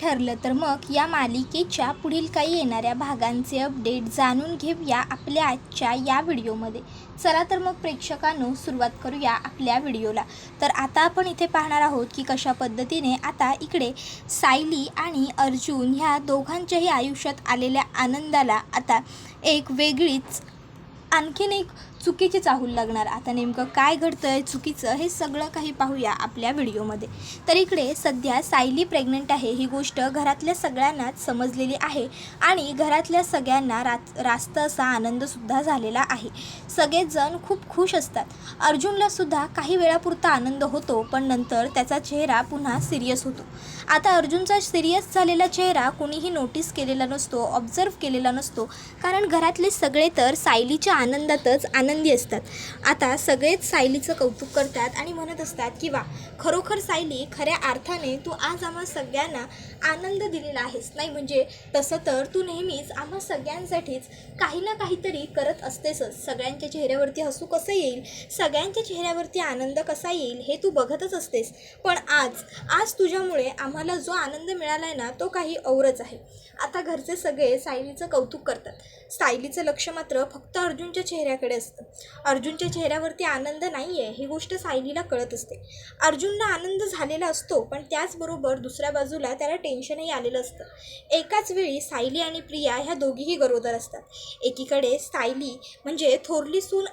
ठरलं तर मग या मालिकेच्या पुढील काही येणाऱ्या भागांचे अपडेट जाणून घेऊया आपल्या आजच्या या व्हिडिओमध्ये. चला तर मग प्रेक्षकांनो सुरुवात करूया आपल्या व्हिडिओला. तर आता आपण इथे पाहणार आहोत की कशा पद्धतीने आता इकडे सायली आणि अर्जुन ह्या दोघांच्याही आयुष्यात आलेल्या आनंदाला आता एक वेगळीच आणखीन एक चुकीची चाहूल लागणार. आता नेमकं काय घडतं आहे चुकीचं हे सगळं काही पाहूया आपल्या व्हिडिओमध्ये. तर इकडे सध्या सायली प्रेग्नंट आहे ही गोष्ट घरातल्या सगळ्यांनाच समजलेली आहे आणि घरातल्या सगळ्यांना रास्त असा आनंदसुद्धा झालेला आहे. सगळेजण खूप खुश असतात. अर्जुनलासुद्धा काही वेळापुरता आनंद होतो पण नंतर त्याचा चेहरा पुन्हा सिरियस होतो. आता अर्जुनचा सिरियस झालेला चेहरा कोणीही नोटीस केलेला नसतो, ऑब्झर्व केलेला नसतो, कारण घरातले सगळे तर सायलीच्या आनंदातच आनंदी असतात. आता सगळेच सायलीचं कौतुक करतात आणि म्हणत असतात की वा, खरोखर सायली, खऱ्या अर्थाने तू आज आम्हा सगळ्यांना आनंद दिलेला आहेस. नाही म्हणजे तसं तर तू नेहमीच आम्हा सगळ्यांसाठीच काही ना काहीतरी करत असतेसच. सगळ्यांच्या चेहऱ्यावरती हसू कसं येईल, सगळ्यांच्या चेहऱ्यावरती आनंद कसा येईल हे तू बघतच असतेस. पण आज तुझ्यामुळे आम्हाला जो आनंद मिळाला आहे ना तो काही औरच आहे. आता घरचे सगळे सायलीचं कौतुक करतात. सायलीचं लक्ष मात्र फक्त अर्जुनच्या चेहऱ्याकडे असतं. अर्जुनच्या चेहऱ्यावरती आनंद नाही आहे ही गोष्ट सायलीला कळत असते. अर्जुनला आनंद झालेला असतो पण त्याचबरोबर दुसऱ्या बाजूला त्याला टेन्शनही आलेलं असतं. एकाच वेळी सायली आणि प्रिया ह्या दोघीही गरोदर असतात. एकीकडे सायली म्हणजे थोरली सून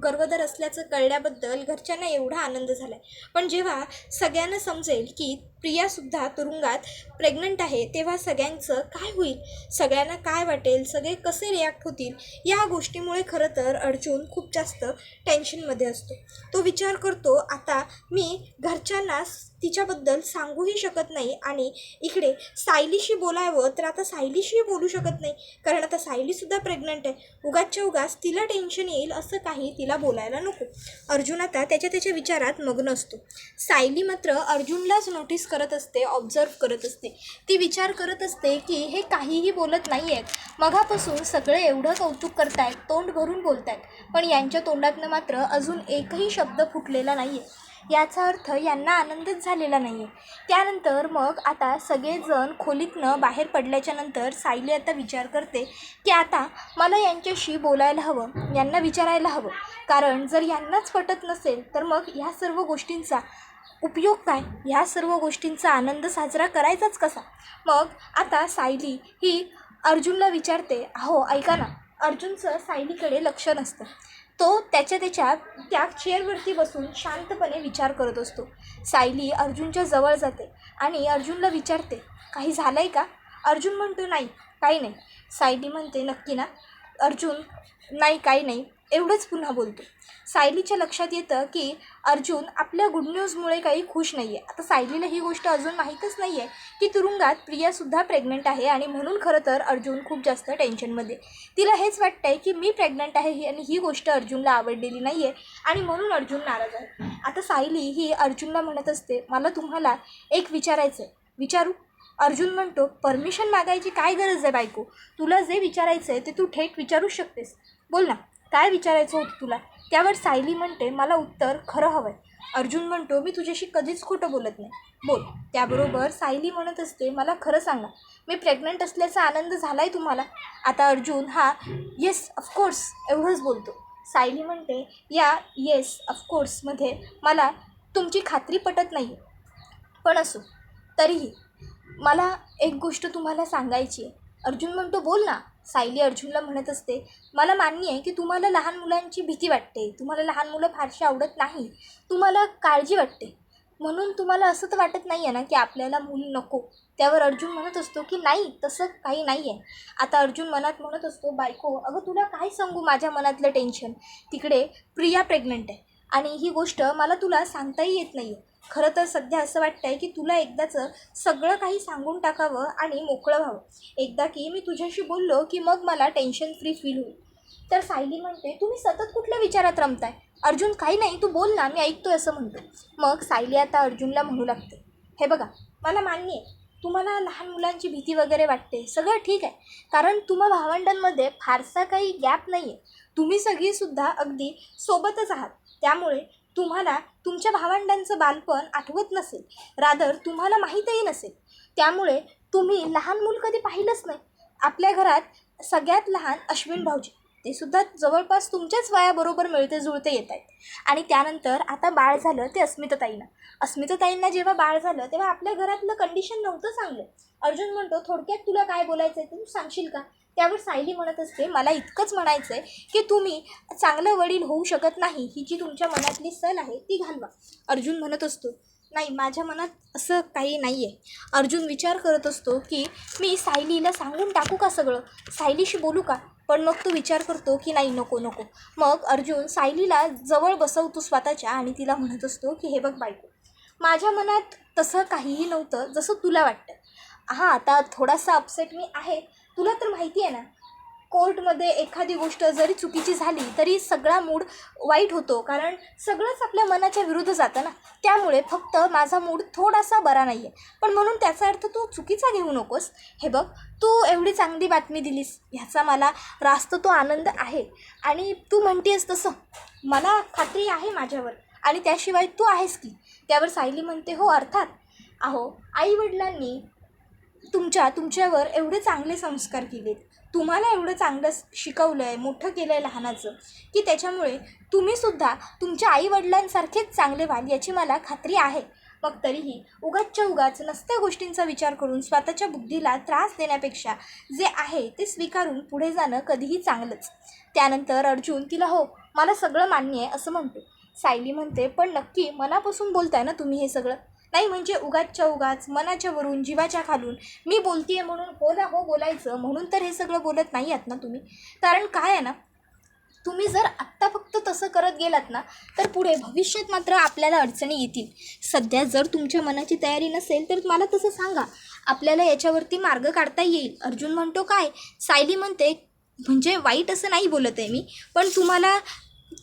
गर्भवती असल्याचं कळल्याबद्दल घरच्यांना एवढा आनंद झाला आहे. पण जेव्हा सगळ्यांना समजेल की प्रियासुद्धा तुरुंगात प्रेग्नंट आहे तेव्हा सगळ्यांचं काय होईल, सगळ्यांना काय वाटेल, सगळे कसे रिॲक्ट होतील, या गोष्टीमुळे खरं तर अर्जुन खूप जास्त टेन्शनमध्ये असतो. तो विचार करतो आता मी घरच्यांना तिच्याबद्दल सांगूही शकत नाही आणि इकडे सायलीशी बोलावं तर आता सायलीशी बोलू शकत नाही कारण आता सायलीसुद्धा प्रेग्नंट आहे. उगाचच्या उगाच तिला टेन्शन येईल असं काही तिला बोलायला नको. अर्जुन आता त्याच्या विचारात मग्न असतो. सायली मात्र अर्जुनलाच नोटीस करत असते, ऑब्झर्व करत असते. ती विचार करत असते की हे काहीही बोलत नाही आहेत, मगापासून सगळे एवढं कौतुक करतायत, तोंड भरून बोलतायत, पण यांच्या तोंडातनं मात्र अजून एकही शब्द फुटलेला नाही आहे. याचा अर्थ यांना आनंदच झालेला नाही आहे. त्यानंतर मग आता सगळेजण खोलीतनं बाहेर पडल्याच्या नंतर सायली आता विचार करते की आता मला यांच्याशी बोलायला हवं, यांना विचारायला हवं, कारण जर यांनाच पटत नसेल तर मग ह्या सर्व गोष्टींचा उपयोग काय, ह्या सर्व गोष्टींचा आनंद साजरा करायचाच कसा. मग आता सायली ही अर्जुनला विचारते, अहो ऐका ना. अर्जुनचं सायलीकडे लक्ष नसतं. तो त्या चेअरवरती बसून शांतपणे विचार करत असतो. सायली अर्जुनच्या जवळ जाते आणि अर्जुनला विचारते, काही झालं आहे का. अर्जुन म्हणतो नाही, काही नाही. सायली म्हणते नक्की ना. अर्जुन नाही, काही नाही, एवढंच पुन्हा बोलतो. सायलीच्या लक्षात येतं की अर्जुन आपल्या गुड न्यूजमुळे काही खुश नाही आहे. आता सायलीला ही गोष्ट अजून माहीतच नाही आहे की तुरुंगात प्रियासुद्धा प्रेग्नंट आहे आणि म्हणून खरं तर अर्जुन खूप जास्त टेन्शनमध्ये. तिला हेच वाटतं आहे की मी प्रेग्नंट आहे आणि ही गोष्ट अर्जुनला आवडलेली नाही आहे आणि म्हणून अर्जुन नाराज आहे. आता सायली ही अर्जुनला म्हणत असते, मला तुम्हाला एक विचारायचं आहे. विचारू. अर्जुन म्हणतो, परमिशन मागायची काय गरज आहे बायको, तुला जे विचारायचं आहे ते तू थेट विचारूच शकतेस. बोल ना, काय विचारायचं होतं तुला. त्यावर सायली म्हणते, मला उत्तर खरं हवं आहे. अर्जुन म्हणतो, मी तुझ्याशी कधीच खोटं बोलत नाही, बोल. त्याबरोबर सायली म्हणत असते, मला खरं सांगा, मी प्रेग्नंट असल्याचा आनंद झाला आहे तुम्हाला. आता अर्जुन हा येस ऑफकोर्स एवढंच बोलतो. सायली म्हणते, या येस ऑफकोर्समध्ये मला तुमची खात्री पटत नाही, पण असो तरीही मला एक गोष्ट तुम्हाला सांगायची आहे. अर्जुन म्हणतो, बोल ना. सायली अर्जुनला म्हणत असते, मला मान्य आहे की तुम्हाला लहान मुलांची भीती वाटते, तुम्हाला लहान मुलं फारशी आवडत नाही, तुम्हाला काळजी वाटते, म्हणून तुम्हाला असं तर वाटत नाही आहे ना की आपल्याला मूल नको. त्यावर अर्जुन म्हणत असतो की नाही, तसं काही नाही आहे. आता अर्जुन मनात म्हणत असतो, बायको अगं तुला काय सांगू माझ्या मनातलं टेन्शन. तिकडे प्रिया प्रेग्नंट आहे आणि ही गोष्ट मला तुला सांगताही येत नाही आहे. खरं तर सध्या असं वाटतं आहे की तुला एकदाचं सगळं काही सांगून टाकावं आणि मोकळं व्हावं. एकदा की मी तुझ्याशी बोललो की मग मला टेन्शन फ्री फील होईल. तर सायली म्हणते, तुम्ही सतत कुठल्या विचारात रमताय. अर्जुन काही नाही, तू बोल ना, मी ऐकतोय असं म्हणतो. मग सायली आता अर्जुनला म्हणू लागते, हे बघा, मला मान्य आहे तुम्हाला लहान मुलांची भीती वगैरे वाटते, सगळं ठीक आहे, कारण तुम्हा भावंडांमध्ये फारसा काही गॅप नाही आहे. तुम्ही सगळीसुद्धा अगदी सोबतच आहात. त्यामुळे तुम्हाला तुमच्या भावंडांचं बालपण आठवत नसेल, रादर तुम्हाला माहीतही नसेल. त्यामुळे तुम्ही लहान मूल कधी पाहिलंच नाही. आपल्या घरात सगळ्यात लहान अश्विन भाऊजी, ते सुद्धा जवळपास तुमच्याच वयाबरोबर मिळते जुळते येत आहेत. आणि त्यानंतर आता बाळ झालं ते अस्मिताताईंना जेव्हा बाळ झालं तेव्हा आपल्या घरातलं कंडिशन नव्हतं चांगलं. अर्जुन म्हणतो, थोडक्यात तुला काय बोलायचं आहे ते तू सांगशील का? त्यावर सायली म्हणत असते, मला इतकंच म्हणायचं आहे की तुम्ही चांगलं वडील होऊ शकत नाही, ही जी तुमच्या मनातली सल आहे ती घालवा. अर्जुन म्हणत असतो, नाही, माझ्या मनात असं काही नाही आहे. अर्जुन विचार करत असतो की मी सायलीला सांगून टाकू का सगळं, सायलीशी बोलू का? पण मग तो विचार करतो की नाही, नको. मग अर्जुन सायलीला जवळ बसवतो स्वतःच्या आणि तिला म्हणत असतो की हे बघ बायको, माझ्या मनात तसं काहीही नव्हतं जसं तुला वाटतं. हां, आता थोडासा अपसेट मी आहे. तुला तर माहिती आहे ना, कोर्टमध्ये एखादी गोष्ट जरी चुकीची झाली तरी सगळा मूड वाईट होतो, कारण सगळंच आपल्या मनाच्या विरुद्ध जातं ना. त्यामुळे फक्त माझा मूड थोडासा बरा नाही आहे, पण म्हणून त्याचा अर्थ तू चुकीचा घेऊ नकोस. हे बघ, तू एवढी चांगली बातमी दिलीस ह्याचा मला रास्त तो आनंद आहे. आणि तू म्हणतेस तसं मला खात्री आहे माझ्यावर, आणि त्याशिवाय तू आहेस की. त्यावर सायली म्हणते, हो अर्थात. अहो, आईवडिलांनी तुमच्यावर एवढे चांगले संस्कार केलेत, तुम्हाला एवढं चांगलं शिकवलं आहे, मोठं केलं आहे लहानाचं, की त्याच्यामुळे तुम्हीसुद्धा तुमच्या आईवडिलांसारखेच चांगले व्हाल याची मला खात्री आहे. मग तरीही उगाच नसत्या गोष्टींचा विचार करून स्वतःच्या बुद्धीला त्रास देण्यापेक्षा जे आहे ते स्वीकारून पुढे जाणं कधीही चांगलंच. त्यानंतर अर्जुन तिला हो, मला सगळं मान्य आहे असं म्हणतो. सायली म्हणते, पण नक्की मनापासून बोलताय ना तुम्ही हे सगळं? नाही म्हणजे उगाच मनाच्या वरून जीवाच्या खालून मी बोलतीये म्हणून हो ना हो बोलायचं म्हणून तर हे सगळं बोलत नाही आहात ना तुम्ही? कारण काय आहे ना, तुम्ही जर आत्ता फक्त तसं करत गेलात ना तर पुढे भविष्यात मात्र आपल्याला अडचणी येतील. सध्या जर तुमच्या मनाची तयारी नसेल तर मला तसं सांगा, आपल्याला याच्यावरती मार्ग काढता येईल. अर्जुन म्हणतो, काय? सायली म्हणते, म्हणजे वाईट असं नाही बोलत आहे मी, पण तुम्हाला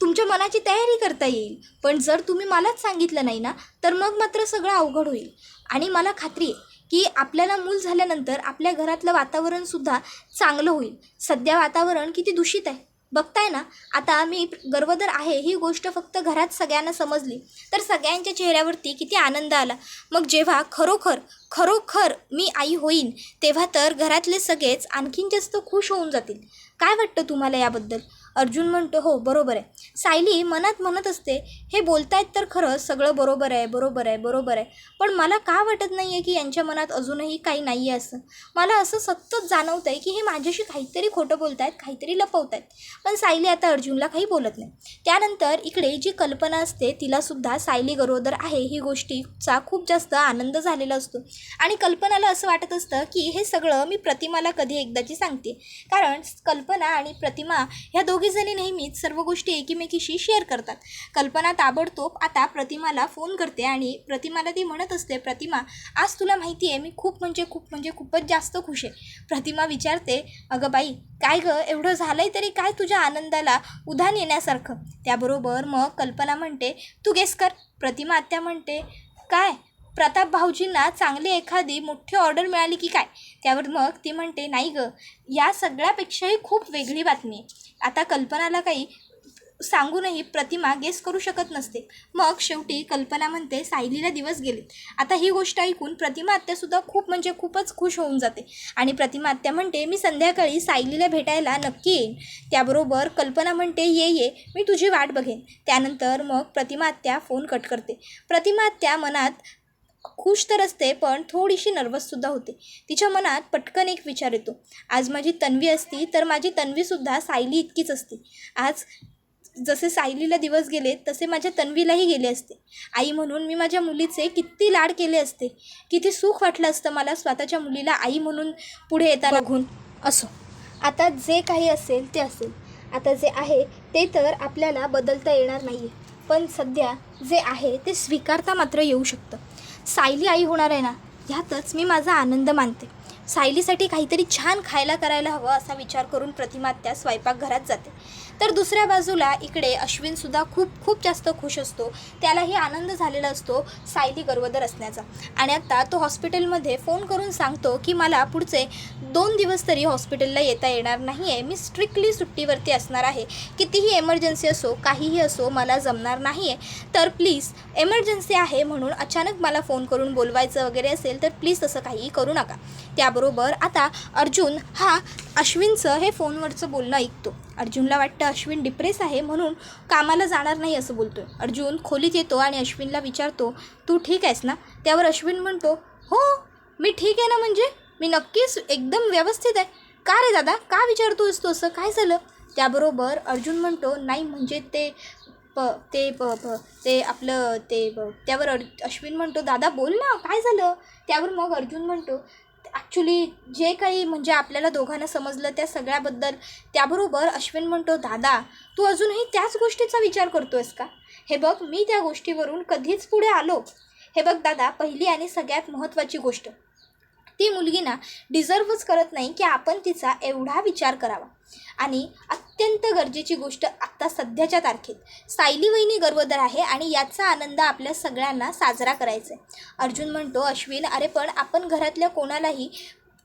तुमच्या मनाची तयारी करता येईल. पण जर तुम्ही मलाच सांगितलं नाही ना तर मग मात्र सगळं अवघड होईल. आणि मला खात्री आहे की आपल्याला मूल झाल्यानंतर आपल्या घरातलं वातावरणसुद्धा चांगलं होईल. सध्या वातावरण किती दूषित आहे बघताय ना. आता मी गर्वदर आहे ही गोष्ट फक्त घरात सगळ्यांना समजली तर सगळ्यांच्या चेहऱ्यावरती किती आनंद आला. मग जेव्हा खरोखर मी आई होईन तेव्हा तर घरातले सगळेच आणखीन जास्त खुश होऊन जातील. काय वाटतं तुम्हाला याबद्दल? अर्जुन म्हणतो, हो बरोबर आहे. सायली मनात म्हणत असते, हे बोलतायत तर खरं सगळं बरोबर आहे, पण मला का वाटत नाही आहे की यांच्या मनात अजूनही काही नाही आहे असं. मला असं सतत जाणवतं आहे की हे माझ्याशी काहीतरी खोटं बोलत आहेत, काहीतरी लपवत आहेत. पण सायली आता अर्जुनला काही बोलत नाही. त्यानंतर इकडे जी कल्पना असते तिलासुद्धा सायली गरोदर आहे ही गोष्टीचा खूप जास्त आनंद झालेला असतो. आणि कल्पनाला असं वाटत असतं की हे सगळं मी प्रतिमाला कधी एकदाची सांगते, कारण कल्पना आणि प्रतिमा ह्या दोघीजणी नेहमीच सर्व गोष्टी एकमेकीशी शेअर करतात. कल्पना ताबडतोब आता प्रतिमाला फोन करते आणि प्रतिमाला ती म्हणत असते, प्रतिमा आज तुला माहिती आहे मी खूपच जास्त खुश आहे. प्रतिमा विचारते, अगं बाई काय गं, एवढं झालंय तरी काय तुझ्या आनंदाला उधाण येण्यासारखं? त्याबरोबर मग कल्पना म्हणते, तू गेस कर. प्रतिमा आत्या म्हणते, काय प्रताप भाऊजींना चांगली एखादी मोठी ऑर्डर मिळाली की काय? त्यावर मग ती म्हणते, नाही गं, या सगळ्यापेक्षाही खूप वेगळी बातमी आहे. आता कल्पनाला काही सांगूनही प्रतिमा गेस करू शकत नसते. मग शेवटी कल्पना म्हणते, सायलीला दिवस गेलेत. आता ही गोष्ट ऐकून प्रतिमा आत्यासुद्धा खूपच खुश होऊन जाते आणि प्रतिमा आत्या म्हणते, मी संध्याकाळी सायलीला भेटायला नक्की येईन. त्याबरोबर कल्पना म्हणते, ये मी तुझी वाट बघेन. त्यानंतर मग प्रतिमा आत्या फोन कट करते. प्रतिमा आत्या मनात खुश तर असते पण थोडीशी नर्वससुद्धा होते. तिच्या मनात पटकन एक विचार येतो, आज माझी तन्वी असती तर माझी तन्वीसुद्धा सायली इतकीच असते. आज जसे सायलीला दिवस गेले तसे माझ्या तन्वीलाही गेले असते. आई म्हणून मी माझ्या मुलीचे किती लाड केले असते. किती सुख वाटलं असतं मला स्वतःच्या मुलीला आई म्हणून पुढे येताना बघून. असो, आता जे काही असेल ते असेल. आता जे आहे ते तर आपल्याला बदलता येणार नाही आहे, पण सध्या जे आहे ते स्वीकारता मात्र येऊ शकतं. सायली आई होणार आहे ना, ह्यातच मी माझा आनंद मानते. सायलीसाठी काहीतरी छान खायला करायला हवं असा विचार करून प्रतिमा त्या स्वयंपाकघरात जाते. तर दुसऱ्या बाजूला इकडे अश्विनसुद्धा खूप जास्त खुश असतो. त्यालाही आनंद झालेला असतो सायली गर्भवती असण्याचा. आणि आता तो हॉस्पिटलमध्ये फोन करून सांगतो की मला पुढचे 2 दिवस तरी हॉस्पिटलला येता येणार नाही आहे. मी स्ट्रिक्टली सुट्टीवरती असणार आहे. कितीही एमर्जन्सी असो, काहीही असो, मला जमणार नाही आहे. तर प्लीज एमर्जन्सी आहे म्हणून अचानक मला फोन करून बोलवायचं वगैरे असेल तर प्लीज तसं काहीही करू नका. त्याबरोबर आता अर्जुन हा अश्विनचं हे फोनवरचं बोलणं ऐकतो. अर्जुनला वाटतं अश्विन डिप्रेस आहे म्हणून कामाला जाणार नाही असं बोलतो. अर्जुन खोलीत येतो आणि अश्विनला विचारतो, तू ठीक आहेस ना? त्यावर अश्विन म्हणतो, हो मी ठीक आहे ना, म्हणजे मी नक्कीच एकदम व्यवस्थित आहे. का रे दादा, का विचारतोस तू असं, काय झालं? त्याबरोबर अर्जुन म्हणतो, नाही म्हणजे त्यावर अश्विन म्हणतो, दादा बोल ना, काय झालं? त्यावर मग अर्जुन म्हणतो, ॲक्च्युली जे काही म्हणजे आपल्याला दोघांना समजलं त्या सगळ्याबद्दल. त्याबरोबर अश्विन म्हणतो, दादा तू अजूनही त्याच गोष्टीचा विचार करतोयस का? हे बघ, मी त्या गोष्टीवरून कधीच पुढे आलो. हे बघ दादा, पहिली आणि सगळ्यात महत्त्वाची गोष्ट, ती मुलगी ना डिझर्वच करत नाही की आपण तिचा एवढा विचार करावा. आणि अत्यंत गरजेची गोष्ट, आत्ता सध्याच्या तारखेत सायली वहिनी गर्भवती आहे आणि याचा आनंद आपल्या सगळ्यांना साजरा करायचा आहे. अर्जुन म्हणतो, अश्विन अरे पण आपण घरातल्या कोणालाही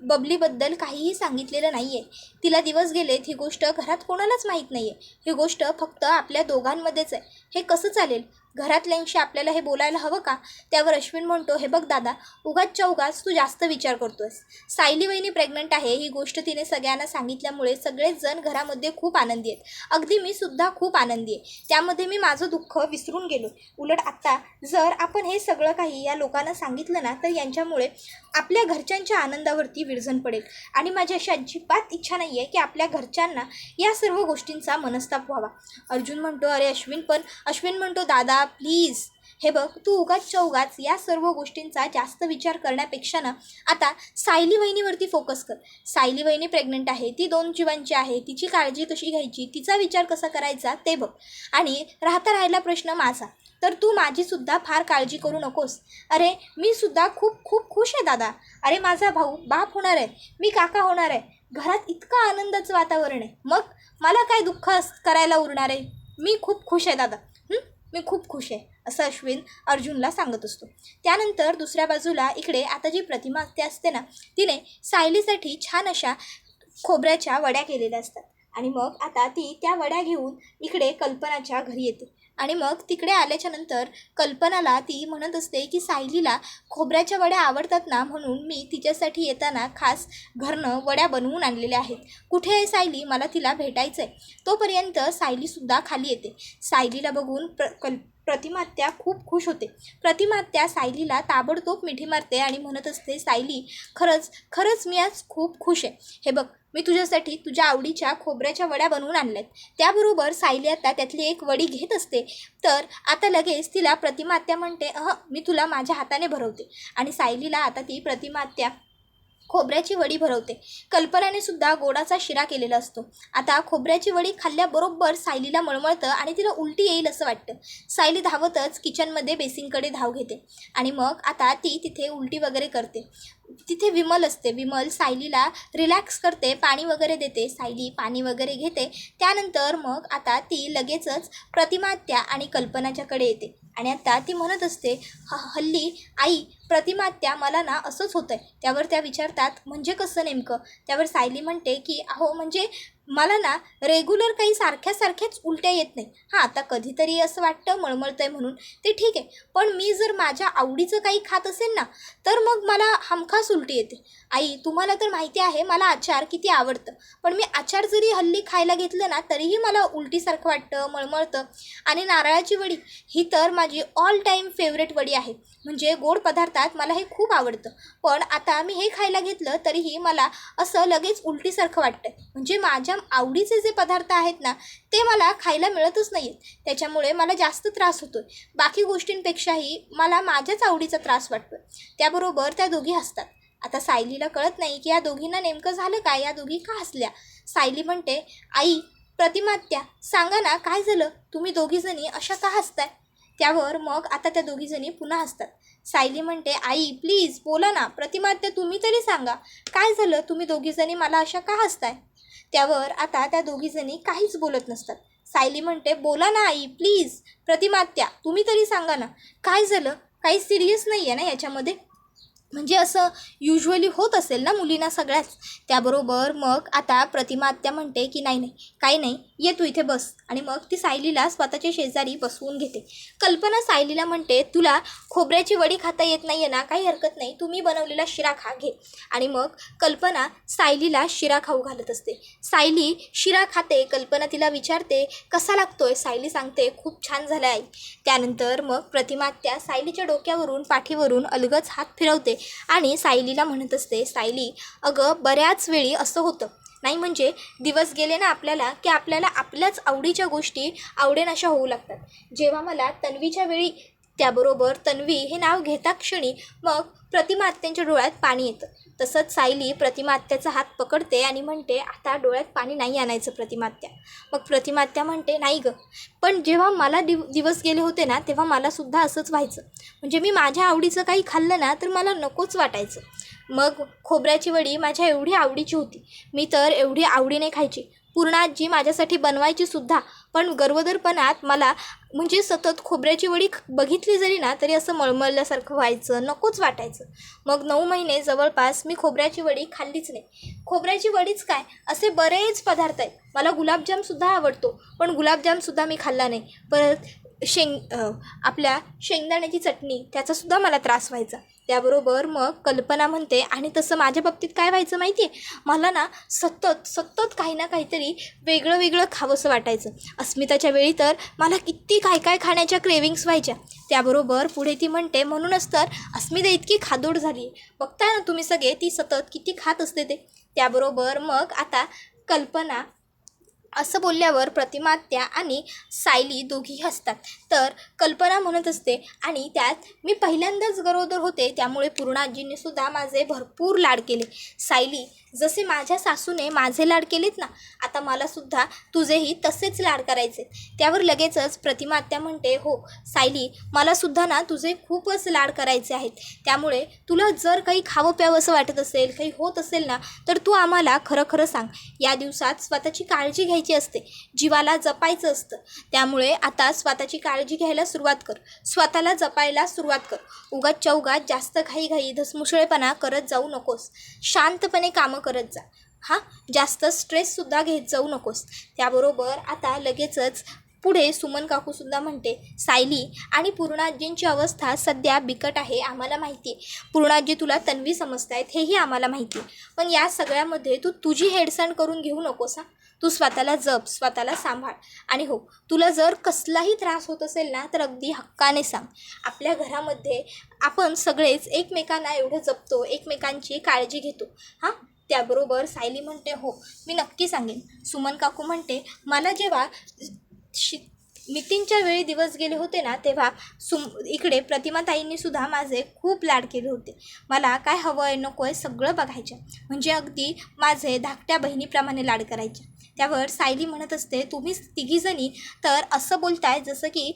बबलीबद्दल काहीही सांगितलेलं नाही आहे. तिला दिवस गेलेत ही गोष्ट घरात कोणालाच माहीत नाही आहे. ही गोष्ट फक्त आपल्या दोघांमध्येच आहे. हे कसं चालेल? घरातल्यांशी आपल्याला हे बोलायला हवं का? त्यावर अश्विन म्हणतो, हे बघ दादा, उगाच तू जास्त विचार करतोयस. सायली वहिनी प्रेग्नंट आहे ही गोष्ट तिने सगळ्यांना सांगितल्यामुळे सगळेच जण घरामध्ये खूप आनंदी आहेत. अगदी मी सुद्धा खूप आनंदी आहे. त्यामध्ये मी माझं दुःख विसरून गेलो. उलट आत्ता जर आपण हे सगळं काही या लोकांना सांगितलं ना तर यांच्यामुळे आपल्या घरच्यांच्या आनंदावरती विरजण पडेल. आणि माझी अशी अजिबात इच्छा नाही आहे की आपल्या घरच्यांना या सर्व गोष्टींचा मनस्ताप व्हावा. अर्जुन म्हणतो, अरे अश्विन म्हणतो, दादा प्लीज, हे बघ तू उगाच या सर्व गोष्टींचा जास्त विचार करण्यापेक्षा ना आता सायली वहिनीवरती फोकस कर. सायली वहिनी प्रेग्नंट आहे, ती 2 जीवांची आहे. तिची काळजी कशी घ्यायची, तिचा विचार कसा करायचा ते बघ. आणि राहिला प्रश्न माझा, तर तू माझीसुद्धा फार काळजी करू नकोस. अरे मी सुद्धा खूप खुश आहे दादा. अरे माझा भाऊ बाप होणार आहे, मी काका होणार आहे. घरात इतकं आनंदाचं वातावरण आहे, मग मला काय दुःख करायला उरणार आहे? मी खूप खुश आहे दादा, मी खूप खुश आहे असं अश्विन अर्जुनला सांगत असतो. त्यानंतर दुसऱ्या बाजूला इकडे आता जी प्रतिमा असते ना, तिने सायलीसाठी छान अशा खोबऱ्याच्या वड्या केलेल्या असतात. आणि मग आता ती त्या वड्या घेऊन इकडे कल्पनाच्या घरी येते. आणि मग तिकडे आल्याच्या नंतर कल्पनाला ती म्हणत असते की सायलीला खोबऱ्याच्या वड्या आवडतात ना, म्हणून मी तिच्यासाठी येताना खास घरनं वड्या बनवून आणलेल्या आहेत. कुठे आहे सायली, मला तिला भेटायचं आहे. तोपर्यंत सायलीसुद्धा खाली येते. सायलीला बघून प्रतिमात्या खूप खुश होते. प्रतिमात्या सायलीला ताबडतोब मिठी मारते आणि म्हणत असते, सायली खरंच मी आज खूप खुश आहे. हे बघ, मी तुझ्यासाठी तुझ्या आवडीच्या खोबऱ्याच्या वड्या बनवून आणल्यात. त्याबरोबर सायली आता त्यातली एक वडी घेत असते. तर आता लगेच तिला प्रतिमात्या म्हणते, मी तुला माझ्या हाताने भरवते. आणि सायलीला आता ती प्रतिमात्या खोबऱ्याची वडी भरवते. कल्पनाने सुद्धा गोडाचा शिरा केलेला असतो. आता खोबऱ्याची वडी खाल्ल्याबरोबर सायलीला मळमळतं आणि तिला उलटी येईल असं वाटतं. सायली धावतच किचनमध्ये बेसिनकडे धाव घेते. आणि मग आता ती तिथे उलटी वगैरे करते. तिथे विमल असते. विमल सायलीला रिलॅक्स करते, पाणी वगैरे देते. सायली पाणी वगैरे घेते. त्यानंतर मग आता ती लगेचच प्रतिमात्या आणि कल्पनाच्याकडे येते. आणि आता ती म्हणत असते, हल्ली आई प्रतिमात्या मला ना असंच होतं आहे. त्यावर त्या विचारतात, म्हणजे कसं नेमकं? त्यावर सायली म्हणते की अहो म्हणजे मला ना रेग्युलर काही सारख्याच उलट्या येत नाही. आता कधीतरी असं वाटतं मळमळतं आहे म्हणून, ते ठीक आहे. पण मी जर माझ्या आवडीचं काही खात असेल ना तर मग मला हमखास उलटी येते. आई तुम्हाला तर माहिती आहे मला आचार किती आवडतं, पण मी आचार जरी हल्ली खायला घेतलं ना तरीही मला उलटीसारखं वाटतं, मळमळतं. आणि नारळाची वडी ही तर माझी ऑल टाईम फेवरेट वडी आहे. म्हणजे गोड पदार्थात मला हे खूप आवडतं. पण आता मी हे खायला घेतलं तरीही मला असं लगेच उलटीसारखं वाटतं. म्हणजे माझ्या आवडीचे जे पदार्थ आहेत ना ते मला खायला मिळतच नाही आहेत. त्याच्यामुळे मला जास्त त्रास होतो आहे. बाकी गोष्टींपेक्षाही मला माझ्याच आवडीचा त्रास वाटतो. त्याबरोबर त्या दोघी हसतात. आता सायलीला कळत नाही की या दोघींना नेमकं झालं काय, या दोघी का हसल्या. सायली म्हणते, आई प्रतिमात्या सांगा ना काय झालं, तुम्ही दोघीजणी अशा का हसताय? त्यावर मग आता त्या दोघीजणी पुन्हा हसतात. सायली म्हणते, आई प्लीज बोला ना, प्रतिमात्या तुम्ही तरी सांगा काय झालं, तुम्ही दोघीजणी मला अशा का हसताय? त्यावर आता त्या दोघीजणी काहीच बोलत नसतात. सायली म्हणते, बोला ना आई प्लीज. प्रतिमात्या तुम्ही तरी सांगा ना, काय झालं? काही सिरियस नाही आहे ना याच्यामध्ये? म्हणजे असं युजली होत असेल ना मुलींना सगळ्याच. त्याबरोबर मग आता प्रतिमा आत्या म्हणते की नाही नाही, काही नाही, ये तू इथे बस. आणि मग ती सायलीला स्वतःच्या शेजारी बसवून घेते. कल्पना सायलीला म्हणते, तुला खोबऱ्याची वडी खाता येत नाही आहे ना, काही हरकत नाही, तुम्ही बनवलेला शिरा खा घे. आणि मग कल्पना सायलीला शिरा खाऊ घालत असते. सायली शिरा खाते. कल्पना तिला विचारते कसा लागतोय. सायली सांगते खूप छान झाला आई. त्यानंतर मग प्रतिमा आत्या सायलीच्या डोक्यावरून पाठीवरून अलगद हात फिरवते आणि सायलीला म्हणत असते, सायली अगं बऱ्याच वेळी असं होतं नाही, म्हणजे दिवस गेले ना आपल्याला की आपल्याला आपल्याच आवडीच्या गोष्टी आवडेनाशा होऊ लागतात. जेव्हा मला तन्वीच्या वेळी, त्याबरोबर तन्वी हे नाव घेता क्षणी मग प्रतिमा आत्यांच्या डोळ्यात पाणी येतं. तसंच सायली प्रतिमा आत्याचा हात पकडते आणि म्हणते, आता डोळ्यात पाणी नाही आणायचं प्रतिमा आत्या. मग प्रतिमा आत्या म्हणते, नाही गं, पण जेव्हा मला दिवस गेले होते ना तेव्हा मलासुद्धा असंच व्हायचं. म्हणजे मी माझ्या आवडीचं काही खाल्लं ना तर मला नकोच वाटायचं. मग खोबऱ्याची वडी माझ्या एवढी आवडीची होती, मी तर एवढी आवडीने खायची. पूर्ण आजी माझ्यासाठी बनवायची सुद्धा, पण गरोदरपणात मला म्हणजे सतत खोबऱ्याची वडी बघितली जरी ना तरी असं मळमळल्यासारखं व्हायचं, नकोच वाटायचं. मग 9 महिने जवळपास मी खोबऱ्याची वडी खाल्लीच नाही. खोबऱ्याची वडीच काय, असे बरेच पदार्थ आहेत. मला गुलाबजामसुद्धा आवडतो, पण गुलाबजामसुद्धा मी खाल्ला नाही. परत आपल्या शेंगदाण्याची चटणी, त्याचासुद्धा मला त्रास व्हायचा. त्याबरोबर मग कल्पना म्हणते, आणि तसं माझ्या बाबतीत काय व्हायचं माहिती आहे, मला ना सतत काही ना काहीतरी वेगळं वेगळं खावंसं वाटायचं. अस्मिताच्या वेळी तर मला किती काय काय खाण्याच्या क्रेविंग्स व्हायच्या. त्याबरोबर पुढे ती म्हणते, म्हणूनच तर अस्मिता इतकी खादोड झाली आहे, बघताय ना तुम्ही सगळे, ती सतत किती खात असते ते. त्याबरोबर मग आता कल्पना असं बोलल्यावर प्रतिमा आत्या आणि सायली दोघी हसतात. तर कल्पना म्हणत असते, आणि त्यात मी पहिल्यांदाच गरोदर होते, त्यामुळे पूर्ण आजींनी सुद्धा माझे भरपूर लाड केले. सायली, जसे माझ्या सासूने माझे लाड केलेत ना, आता मलासुद्धा तुझेही तसेच लाड करायचे. त्यावर लगेचच प्रतिमा आत्या म्हणते, हो सायली, मलासुद्धा ना तुझे खूपच लाड करायचे आहेत. त्यामुळे तुला जर काही खावं प्यावं असं वाटत असेल, काही होत असेल ना, तर तू आम्हाला खरं खरं सांग. या दिवसात स्वतःची काळजी घ्यायची असते, जीवाला जपायचं असतं. त्यामुळे आता स्वतःची काळजी घ्यायला सुरुवात कर, स्वतःला जपायला सुरुवात कर. उगाच जास्त घाई धसमुसळेपणा करत जाऊ नकोस. शांतपणे कामं करत जा. जास्त स्ट्रेससुद्धा घेत जाऊ नकोस. त्याबरोबर आता लगेचच पुढे सुमन काकूसुद्धा म्हणते, सायली आणि पूर्णाजींची अवस्था सध्या बिकट आहे, आम्हाला माहिती आहे. पूर्णाजी तुला तन्वी समजतायत हेही आम्हाला माहिती आहे, पण या सगळ्यामध्ये तू तुझी हेडसण करून घेऊ नकोस. तू स्वतःला जप, स्वतःला सांभाळ. आणि हो, तुला जर कसलाही त्रास होत असेल ना तर अगदी हक्काने सांग. आपल्या घरामध्ये आपण सगळेच एकमेकांना एवढं जपतो, एकमेकांची काळजी घेतो. त्याबरोबर सायली म्हणते, हो मी नक्की सांगेन. सुमन काकू म्हणते, मला जेव्हा नितीनच्या वेळी दिवस गेले होते ना तेव्हा इकडे प्रतिमाताईंनी सुद्धा माझे खूप लाड केले होते. मला काय हवं आहे नको आहे सगळं बघायच्या, म्हणजे अगदी माझे धाकट्या बहिणीप्रमाणे लाड करायच्या. त्यावर सायली म्हणत असते, तुम्ही तिघीजणी तर असं बोलताय जसं की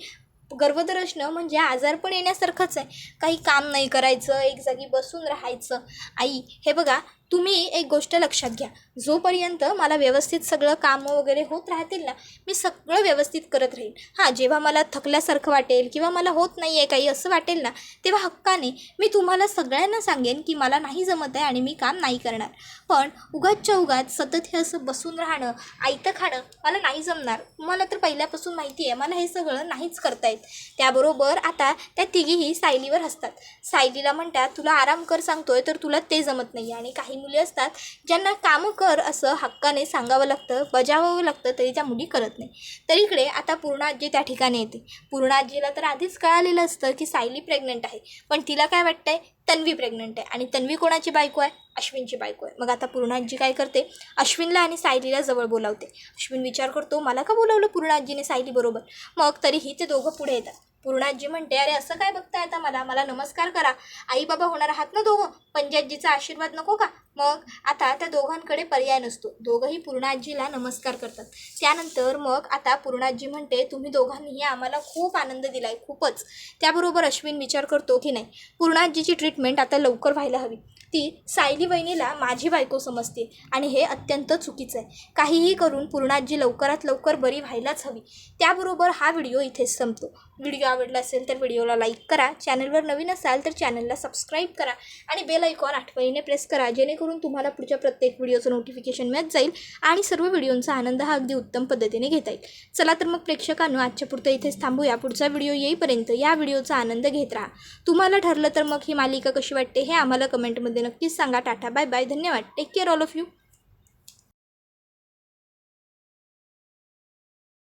गरोदर असणं म्हणजे आजारपण येण्यासारखंच आहे. काही काम नाही करायचं, एक जागी बसून राहायचं. आई हे बघा, तुम्ही एक गोष्ट लक्षात घ्या, जोपर्यंत मला व्यवस्थित सगळं कामं वगैरे होत राहतील ना, मी सगळं व्यवस्थित करत राहील. जेव्हा मला थकल्यासारखं वाटेल किंवा मला होत नाही आहे काही असं वाटेल ना, तेव्हा हक्काने मी तुम्हाला सगळ्यांना सांगेन की मला नाही जमत आहे आणि मी काम नाही करणार. पण उगाच सतत हे असं बसून राहणं, आयतं खाणं मला नाही जमणार. मला तर पहिल्यापासून माहिती आहे मला हे सगळं नाहीच करता येत. त्याबरोबर आता त्या तिघीही सायलीवर हसतात. सायलीला म्हणतात, तुला आराम कर सांगतोय तर तुला ते जमत नाही. आणि काही मुली असतात ज्यांना कामं कर असं हक्काने सांगावं लागतं, बजावावं लागतं, तरी त्या मुली करत नाही. तर इकडे आता पूर्ण आजी त्या ठिकाणी येते. पूर्ण आजीला तर आधीच कळालेलं असतं की सायली प्रेग्नंट आहे, पण तिला काय वाटतंय तन्वी प्रेग्नंट आहे. आणि तन्वी कोणाची बायको आहे? अश्विनची बायको आहे. मग आता पूर्ण आजी काय करते, अश्विनला आणि सायलीला जवळ बोलावते. अश्विन विचार करतो, मला का बोलावलं पूर्ण आजीने सायली बरोबर. मग तरीही ते दोघं पुढे येतात. पूर्ण आजी म्हणते, अरे असं काय बघताय आता, मला नमस्कार करा, आई बाबा होणार आहात ना दोघं, पंजाजीचा आशीर्वाद नको का. मग आता त्या दोघांकडे पर्याय नसतो, दोघंही पूर्ण आजीला नमस्कार करतात. त्यानंतर मग आता पूर्ण आजी म्हणते, तुम्ही दोघांनीही आम्हाला खूप आनंद दिलाय, खूपच. त्याबरोबर अश्विन विचार करतो की नाही, पूर्ण आजीची ट्रीटमेंट आता लवकर व्हायला हवी. ती सायली माली वहिनीला माझी बायको समजते आणि हे अत्यंत चुकीचं आहे. काहीही करून पूर्णाजी लवकरात लवकर बरी व्हायलाच हवी. त्याबरोबर हा व्हिडिओ इथेच संपतो. व्हिडिओ आवडला असेल तर व्हिडिओला लाईक करा, चॅनलवर नवीन असाल तर चॅनलला सबस्क्राईब करा आणि बेल आयकॉन आठवणीने प्रेस करा, जेणेकरून तुम्हाला पुढच्या प्रत्येक व्हिडिओचं नोटिफिकेशन मिळत जाईल आणि सर्व व्हिडिओंचा आनंद हा अगदी उत्तम पद्धतीने घेता येईल. चला तर मग प्रेक्षकांनो, आजच्या पुरतं इथेच थांबूया. पुढचा व्हिडिओ येईपर्यंत या व्हिडिओचा आनंद घेत राहा. तुम्हाला ठरलं तर मग ही मालिका कशी वाटते हे आम्हाला कमेंटमध्ये नक्कीच सांगा. टाटा, बाय बाय, धन्यवाद, take care all of you.